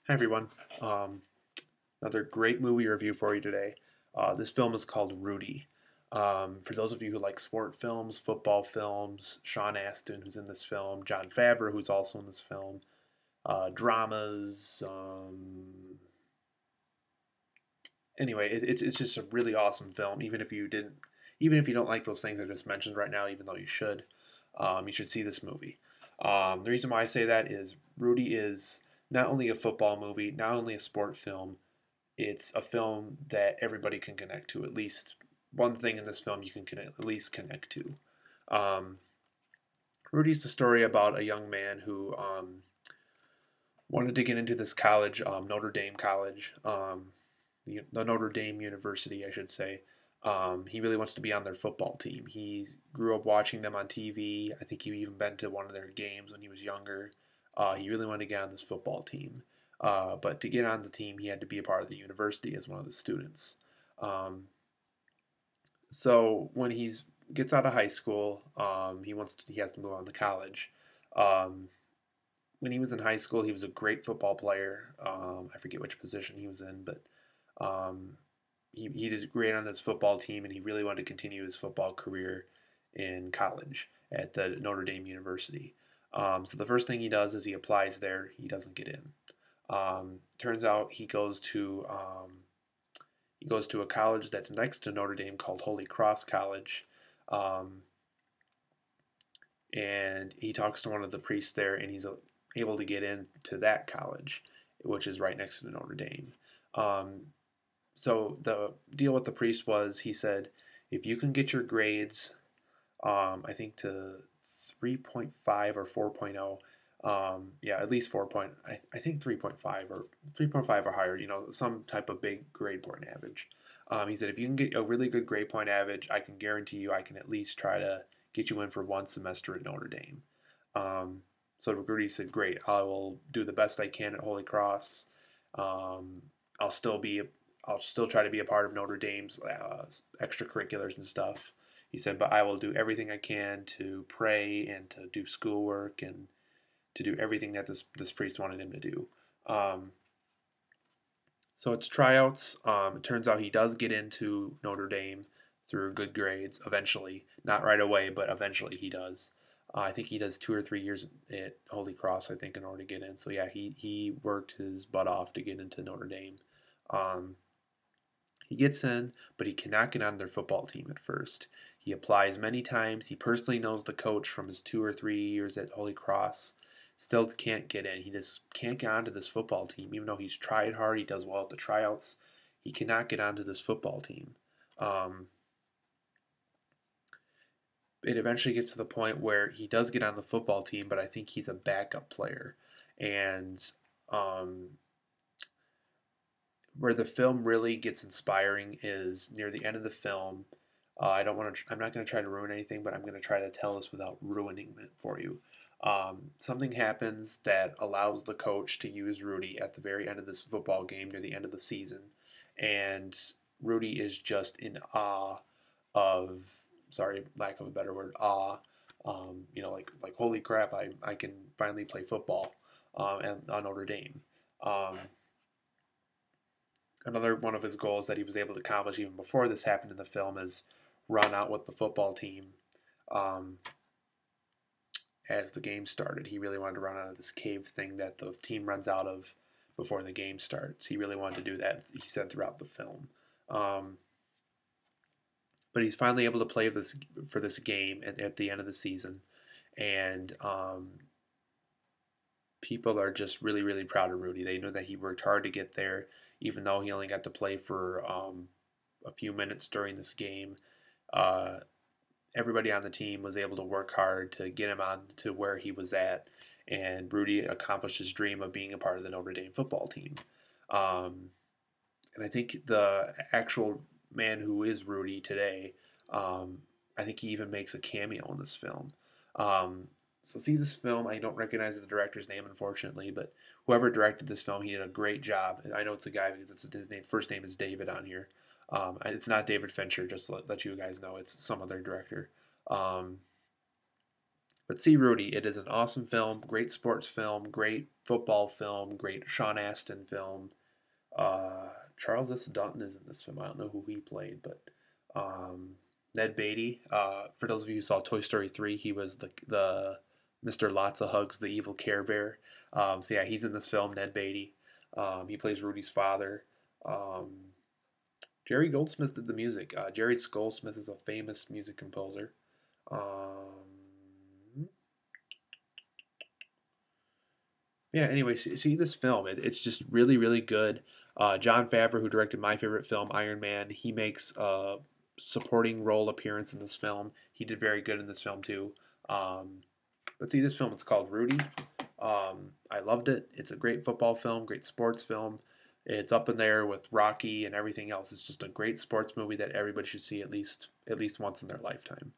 Hi everyone. Um, Another great movie review for you today. This film is called Rudy. For those of you who like sport films, football films, Sean Astin, who's in this film, John Favreau, who's also in this film, dramas. Anyway, it's just a really awesome film. Even if you don't like those things I just mentioned right now, even though you should see this movie. The reason why I say that is Rudy is not only a football movie, not only a sport film, it's a film that everybody can connect to. At least one thing in this film you can at least connect to. Um, Rudy's the story about a young man who wanted to get into this college, Notre Dame College, the Notre Dame University, I should say. He really wants to be on their football team. He grew up watching them on TV. I think he even been to one of their games when he was younger. He really wanted to get on this football team. But to get on the team, he had to be a part of the university as one of the students. Um, so when he gets out of high school, he has to move on to college. Um, when he was in high school, he was a great football player. I forget which position he was in, but um, he did great on this football team, and he really wanted to continue his football career in college at the Notre Dame University. So the first thing he does is he applies there. He doesn't get in. Turns out he goes to a college that's next to Notre Dame called Holy Cross College, um, and he talks to one of the priests there, and he's able to get into that college, which is right next to Notre Dame. Um, so the deal with the priest was he said, if you can get your grades, I think to 3.5 or 4.0, yeah, at least 4. I think 3.5 or 3.5 or higher, some type of big grade point average. He said, if you can get a really good grade point average, I can guarantee you I can at least try to get you in for one semester at Notre Dame. Um, so Rudy said, great, I will do the best I can at Holy Cross. Um, I'll still be, I'll still try to be a part of Notre Dame's extracurriculars and stuff. He said, but I will do everything I can to pray and to do schoolwork and to do everything that this priest wanted him to do. Um, so it's tryouts. It turns out he does get into Notre Dame through good grades eventually. Not right away, but eventually he does. I think he does 2 or 3 years at Holy Cross, I think, in order to get in. So yeah, he worked his butt off to get into Notre Dame. Um, he gets in, but he cannot get on their football team at first. He applies many times. He personally knows the coach from his 2 or 3 years at Holy Cross. Still can't get in. He just can't get onto this football team, even though he's tried hard. He does well at the tryouts. He cannot get onto this football team. Um, it eventually gets to the point where he does get on the football team, but I think he's a backup player. And um, where the film really gets inspiring is near the end of the film. I don't want to. I'm not going to try to ruin anything, but I'm going to try to tell this without ruining it for you. Something happens that allows the coach to use Rudy at the very end of this football game near the end of the season, and Rudy is just in awe of, sorry, lack of a better word, awe. Like holy crap, I can finally play football on Notre Dame. Um, Another one of his goals that he was able to accomplish even before this happened in the film is run out with the football team um, as the game started. He really wanted to run out of this cave thing that the team runs out of before the game starts. He really wanted to do that, he said throughout the film. Um, but he's finally able to play for this game at the end of the season. And people are just really, really proud of Rudy. They know that he worked hard to get there, even though he only got to play for a few minutes during this game. Uh, Everybody on the team was able to work hard to get him on to where he was at, and Rudy accomplished his dream of being a part of the Notre Dame football team. Um, and I think the actual man who is Rudy today, um, I think he even makes a cameo in this film. Um, so see this film. I don't recognize the director's name, unfortunately, but whoever directed this film, he did a great job. And I know it's a guy because his name, first name is David on here. It's not David Fincher, just to let you guys know. It's some other director. Um, But see Rudy, it is an awesome film, great sports film, great football film, great Sean Astin film. Charles S. Dutton is in this film. I don't know who he played, but um, Ned Beatty. For those of you who saw Toy Story 3, he was the Mr. Lots of Hugs, the evil Care Bear. So yeah, he's in this film. Ned Beatty. He plays Rudy's father. Um, Jerry Goldsmith did the music. Jerry Goldsmith is a famous music composer. Yeah, anyway, see this film. It's just really, really good. Jon Favreau, who directed my favorite film, Iron Man, he makes a supporting role appearance in this film. He did very good in this film, too. Um, but see, this film, it's called Rudy. I loved it. It's a great football film, great sports film. It's up in there with Rocky and everything else. It's just a great sports movie that everybody should see at least once in their lifetime.